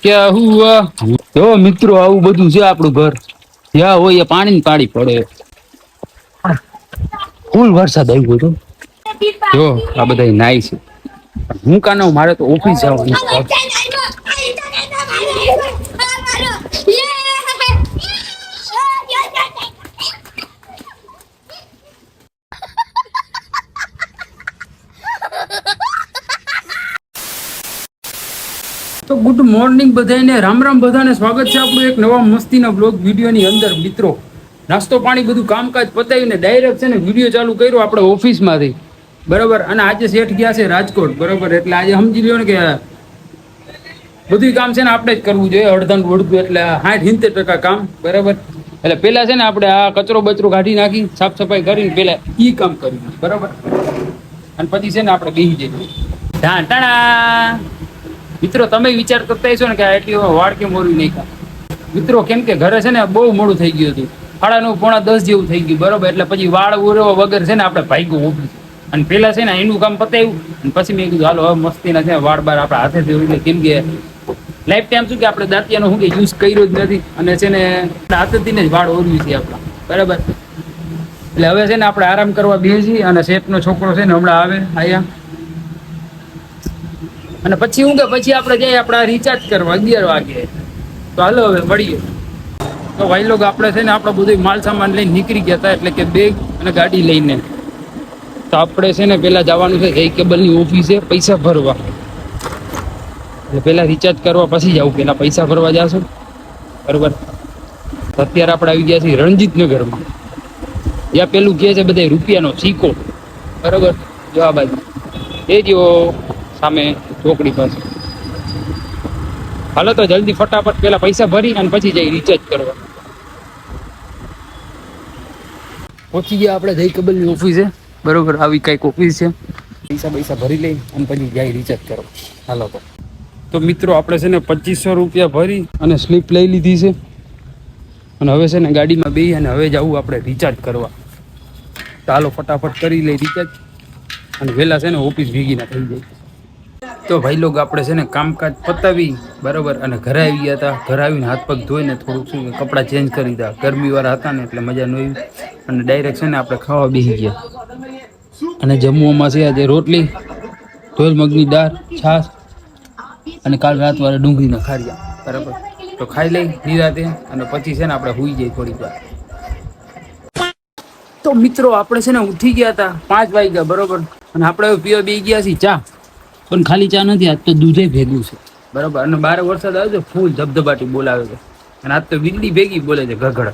ક્યા હુઆ જો મિત્રો આવું બધું છે આપણું ઘર જ્યાં હોય પાણી ને પાણી પડે ફૂલ વરસાદ આવ્યો હતો જો આ બધા નાય છે હું કાનો મારે તો ઓફિસ જવાનું તો ગુડ મોર્નિંગ બધાને રામ રામ બધાને સ્વાગત છે આપણું એક નવા મસ્તીના બ્લોગ વિડીયોની અંદર મિત્રો નાસ્તો પાણી બધું કામકાજ પતાવીને ડાયરેક્ટ છે ને વિડીયો ચાલુ કર્યો આપણે ઓફિસમાંથી બરાબર અને આજે શેઠ ગયા છે રાજકોટ બરાબર એટલે આજે સમજી લ્યો ને કે બધું કામ છે ને આપણે જ કરવું જોઈએ અડધન વડતું એટલે 60-70% કામ બરાબર એટલે પેલા છે ને આપણે આ કચરો બચરો કાઢી નાખી સાફ સફાઈ કરીને પેલા ઈ કામ કર્યું બરાબર અને પછી છે ને આપણે બેસી જઈએ ટાણા મિત્રો તમે વિચાર કરતા હશો ને કે એટલી વાળ કેમ ઓરવી નાખ્યા મિત્રો કેમ કે ઘરે છે ને બહુ મોડું થઈ ગયું હતું 9:30-10 જેવું થઈ ગયું બરોબર એટલે પછી વાળ ઓરવા વગર છે ને આપણે ભાગ્યું ઓફિસ અને પેલા છે ને એનું કામ પતાવ્યું અને પછી મેં કીધું હાલો હવે મસ્તીના છે વાળ બાર આપણા હાથેથી ઓરી કેમ કે લાઈફ ટાઈમ શું કે આપણે દાંતિયાનો શું કે યુઝ કર્યો જ નથી અને છે ને હાથેથી જ વાળ ઓરવી છે આપણા બરાબર એટલે હવે છે ને આપણે આરામ કરવા બેસી અને શેઠનો છોકરો છે ને હમણાં આવે અહીંયા અને પછી હું કે પછી આપણે જઈએ આપણા રિચાર્જ કરવા 11 વાગે તો હાલો હવે મળીએ તો ભાઈ લોકો આપણે છે ને આપણો બધું માલ સામાન લઈને નીકળી ગયા હતા એટલે કે બેગ અને ગાડી લઈને તો આપણે છે ને પેલા જવાનું છે એ કેબલની ઓફિસે પૈસા ભરવા એટલે પેલા રિચાર્જ કરવા પછી જવું પેલા પૈસા ભરવા જશું બરોબર અત્યારે આપણે આવી ગયા છીએ રણજીતનગરમાં ત્યાં પેલું કહે છે બધા રૂપિયાનો સિક્કો બરોબર જો આ બાજુ એ જો સામે ચોકડી પાસે હાલો તો જલ્દી ફટાફટ પેલા પૈસા ભરી અને પછી જઈ રિચાર્જ કરવા પહોંચી ગયા આપણે જઈ કેબલની ઓફિસે બરોબર આવી કઈક ઓફિસ છે પૈસા ભરી લઈ અને પછી જઈ રિચાર્જ કરવા હાલો તો મિત્રો આપણે છે ને 2500 રૂપિયા ભરી અને સ્લીપ લઈ લીધી છે અને હવે છે ને ગાડીમાં બેસી અને હવે જવું આપણે રિચાર્જ કરવા ચાલો ફટાફટ કરી લઈ રિચાર્જ અને વહેલા છે ને ઓફિસ ભેગી ના થઈ જાય તો ભાઈ લોકો આપણે છે ને કામકાજ પતાવી બરાબર અને ઘરે આવી ગયા હતા ઘરે આવીને હાથ પગ ધોઈને થોડુંક શું કપડાં ચેન્જ કરી દીધા ગરમીવાળા હતા ને એટલે મજા ન આવી અને ડાયરેક્ટ છે ને આપણે ખાવા બેસી ગયા અને જમવામાં છે આજે રોટલી ઢોલ મગની દાળ છાશ અને કાલ રાત વાળા ડુંગળીના ખારિયા બરાબર તો ખાઈ લઈ નિરાતે અને પછી છે ને આપણે સૂઈ જઈએ થોડીક વાર તો મિત્રો આપણે છે ને ઉઠી ગયા હતા 5 વાગ્યા બરોબર અને આપણે પીવા બે ગયા છીએ ચા પણ ખાલી ચા નથી આજ તો દૂધે ભેગું છે બરાબર અને બાર વરસાદ આવે છે ફૂલ ધબધબાટી બોલાવે છે અને આજ તો વીજળી ભેગી બોલે છે ગગડ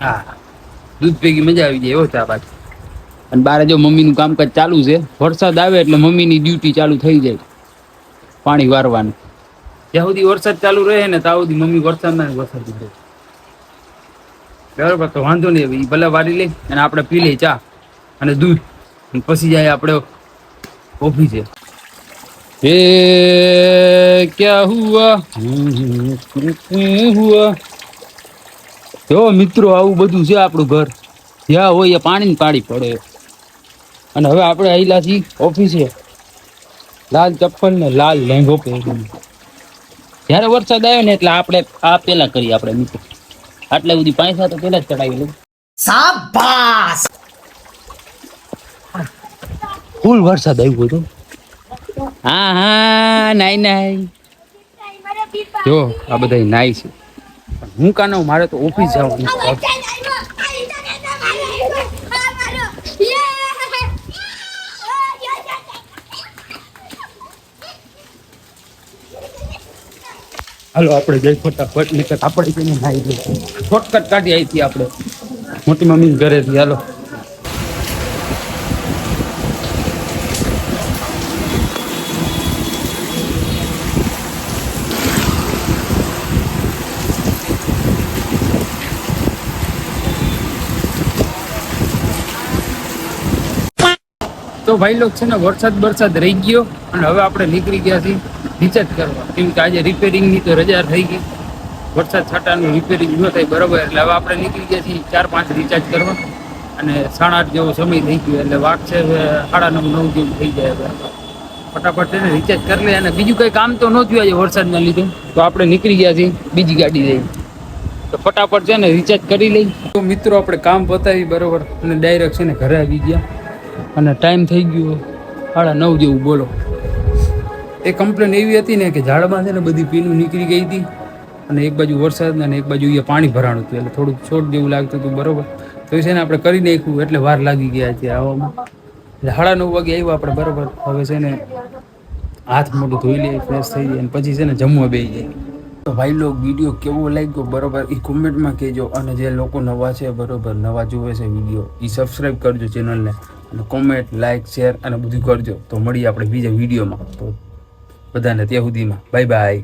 હા દૂધ ભેગી મજા આવી જાય એવો ચા પાછી અને બારે જો મમ્મીનું કામકાજ ચાલુ છે વરસાદ આવે એટલે મમ્મીની ડ્યુટી ચાલુ થઈ જાય પાણી વારવાનું જ્યાં સુધી વરસાદ ચાલુ રહે ને ત્યાં સુધી મમ્મી વરસાદ રહે બરાબર તો વાંધો નહીં એ ભલે વારી લે અને આપણે પી લઈએ ચા અને દૂધ પછી જાય આપણે ઓફિસે ક્યા હુઆ જો મિત્રો આવું બધું છે આપણું ઘર જ્યાં હોય પાણી ને પાણી પડે અને હવે આપણે આવેલા છીએ ઓફિસે લાલ ચપ્પલ ને લાલ લેંઘો પહેરીને જ્યારે વરસાદ આવ્યો ને એટલે આપણે આ પેલા કરીએ આપણે મિત્રો આટલા બધી પૈસા તો પેલા જ ચડાવી લઉં શાબાશ ફૂલ વરસાદ આવ્યો હતો હા નાઈ જો આ બધા નાય છે હું કાનો મારે તો ઓફિસ જવાનું હાલો આપણે જઈ ફટાફટ નીકળ આપણે જઈને નાઈ લઈએ શોર્ટકટ કાઢી આવી હતી આપણે મોટી મમ્મી ઘરેથી હાલો તો ભાઈ લોક છે ને વરસાદ રહી ગયો અને હવે આપણે નીકળી ગયા છીએ રિચાર્જ કરવા કેમ કે આજે રિપેરિંગની તો રજા થઈ ગઈ વરસાદ છાંટાનું રિપેરિંગ ન થાય બરાબર એટલે હવે આપણે નીકળી ગયા છીએ 4-5 રિચાર્જ કરવા અને 8:30 જેવો સમય થઈ ગયો એટલે વાગ છે 9:30 જેવું થઈ જાય હવે. ફટાફટ છે ને રિચાર્જ કરી લે અને બીજું કંઈ કામ તો ન થયું આજે વરસાદના લીધે તો આપણે નીકળી ગયા છીએ બીજી ગાડી લઈ તો ફટાફટ છે ને રિચાર્જ કરી લઈ. તો મિત્રો આપણે કામ પતાવી બરોબર અને ડાયરેક્ટ છે ને ઘરે આવી ગયા અને ટાઈમ થઈ ગયો 9:30 જેવું. બોલો એ કમ્પ્લેન એવી હતી ને કે ઝાડમાં છે ને બધી પીનું નીકળી ગઈ હતી અને એક બાજુ વરસાદ અને એક બાજુ અહીંયા પાણી ભરાણું હતું એટલે થોડુંક છોટ જેવું લાગતું હતું બરોબર. તો છે ને આપણે કરી નાખ્યું એટલે વાર લાગી ગયા છે આવવામાં. એટલે 9:30 વાગે આવ્યા આપણે બરોબર. હવે છે ને હાથ મોઢું ધોઈ લઈએ ફ્રેશ થઈ જાય અને પછી છે ને જમવા બેસી જાય. તો ભાઈ લોગ વિડીયો કેવો લાગ્યો બરોબર એ કોમેન્ટમાં કહેજો અને જે લોકો નવા છે બરોબર નવા જોવે છે વિડીયો એ સબસ્ક્રાઈબ કરજો ચેનલને અને કોમેન્ટ લાઇક શેર અને બધું કરજો. તો મળીએ આપણે બીજા વિડીયોમાં. તો બધાને ત્યાં સુધીમાં બાય બાય.